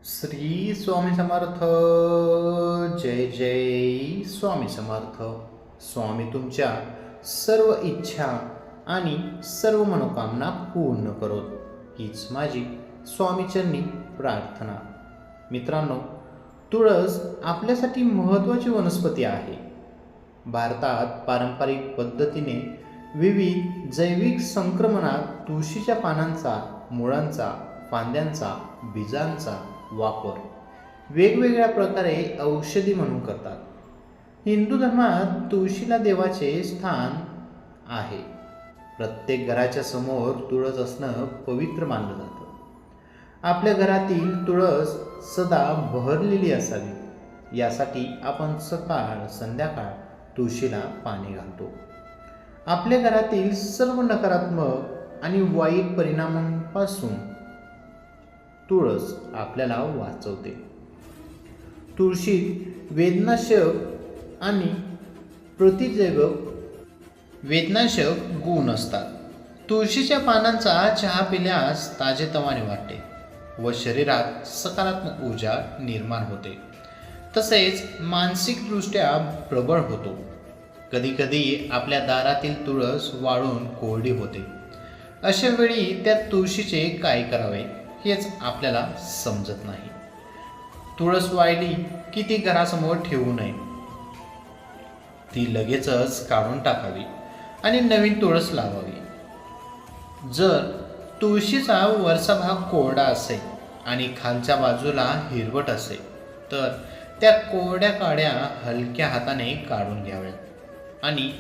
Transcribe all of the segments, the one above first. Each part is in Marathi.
श्री स्वामी समर्थ. जय जय स्वामी समर्थ. स्वामी तुमच्या सर्व इच्छा आणि सर्व मनोकामना पूर्ण करोत हीच माझी स्वामीचरणी प्रार्थना. मित्रांनो, तुळस आपल्यासाठी महत्त्वाची वनस्पती आहे. भारतात पारंपरिक पद्धतीने विविध जैविक संक्रमणात तुळशीच्या पानांचा, मुळांचा, फांद्यांचा, बीजांचा वापर वेगवेगळ्या प्रकारे औषधी म्हणून करतात. हिंदू धर्मात तुळशीला देवाचे स्थान आहे. प्रत्येक घराच्या समोर तुळस असणं पवित्र मानलं जातं. आपल्या घरातील तुळस सदा बहरलेली असावी यासाठी आपण सकाळ संध्याकाळ तुळशीला पाणी घालतो. आपल्या घरातील सर्व नकारात्मक आणि वाईट परिणामांपासून तुळस आपल्याला वाचवते. तुळशीत वेदनाशक आणि वेदनाशक गुण असतात. तुळशीच्या पानांचा चहा पिल्यास ताजेतवाने वाटते व शरीरात सकारात्मक ऊर्जा निर्माण होते. तसेच मानसिकदृष्ट्या प्रबळ होतो. कधीकधी आपल्या दारातील तुळस वाळून कोरडी होते. अशा वेळी त्या तुळशीचे काय करावे हेच आपल्याला समजत नाही. तुळस वाळली की ती घरासमोर ठेवू नये. ती लगेचच काढून टाकावी आणि नवीन तुळस लावावी. जर तुळशीचा वरचा भाग कोरडा असेल आणि खालच्या बाजूला हिरवट असेल तर त्या कोरड्या काड्या हलक्या हाताने काढून घ्याव्यात आणि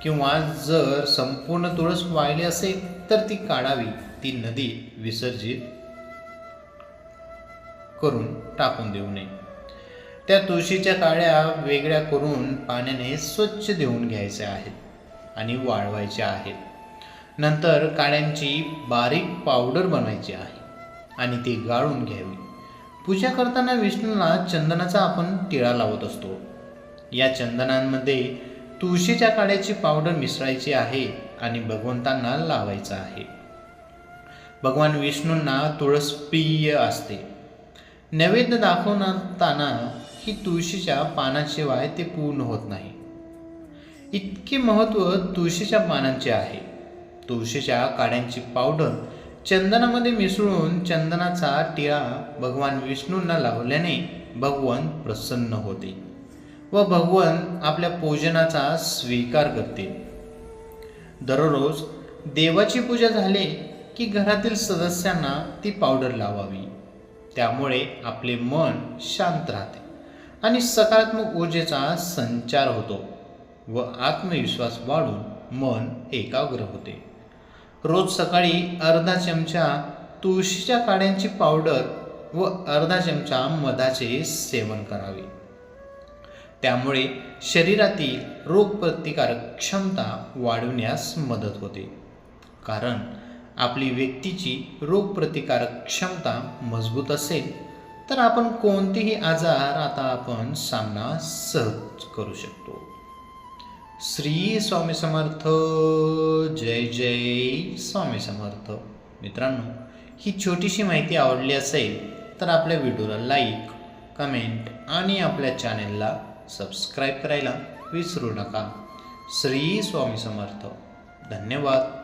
किंवा जर संपूर्ण तुळस वाळली असेल तर ती काढावी. ती नदीत विसर्जित करून टाकून देऊ नये. त्या तुळशीच्या काड्या वेगळ्या करून पाण्याने स्वच्छ धुवून घ्यायच्या आहेत आणि वाळवायच्या आहेत. नंतर काड्यांची बारीक पावडर बनवायची आहे आणि ती गाळून घ्यावी. पूजा करताना विष्णूला चंदनाचा आपण टिळा लावत असतो. या चंदनांमध्ये तुळशीच्या काड्याची पावडर मिसळायची आहे आणि भगवंतांना लावायचं आहे. भगवान विष्णूंना तुळस प्रिय असते. नैवेद्य दाखवताना ही तुळशीच्या पानाशिवाय ते पूर्ण होत नाही. इतके महत्त्व तुळशीच्या पानांचे आहे. तुळशीच्या काड्यांची पावडर चंदनामध्ये मिसळून चंदनाचा टिळा भगवान विष्णूंना लावल्याने भगवान प्रसन्न होते व भगवान आपल्या पूजनाचा स्वीकार करते. दररोज देवाची पूजा झाली की घरातील सदस्यांना ती पावडर लावावी. त्यामुळे आपले मन शांत राहते आणि सकारात्मक ऊर्जेचा संचार होतो व आत्मविश्वास वाढून मन एकाग्र होते. रोज सकाळी अर्धा चमचा तुळशीच्या काड्यांची पावडर व अर्धा चमचा मधाचे सेवन करावे. त्यामुळे शरीरातील रोगप्रतिकारक क्षमता वाढविण्यास मदत होते. कारण आपली व्यक्तीची रोगप्रतिकारक क्षमता मजबूत असेल तर आपण कोणतेही आजार आपण सामना सहज करू शकतो. श्री स्वामी समर्थ. जय जय स्वामी समर्थ. मित्रांनो, ही छोटीशी माहिती आवडली असेल तर आपल्या व्हिडिओला लाईक, कमेंट आणि आपल्या चॅनेलला सबस्क्राईब करायला विसरू नका. श्री स्वामी समर्थ. धन्यवाद.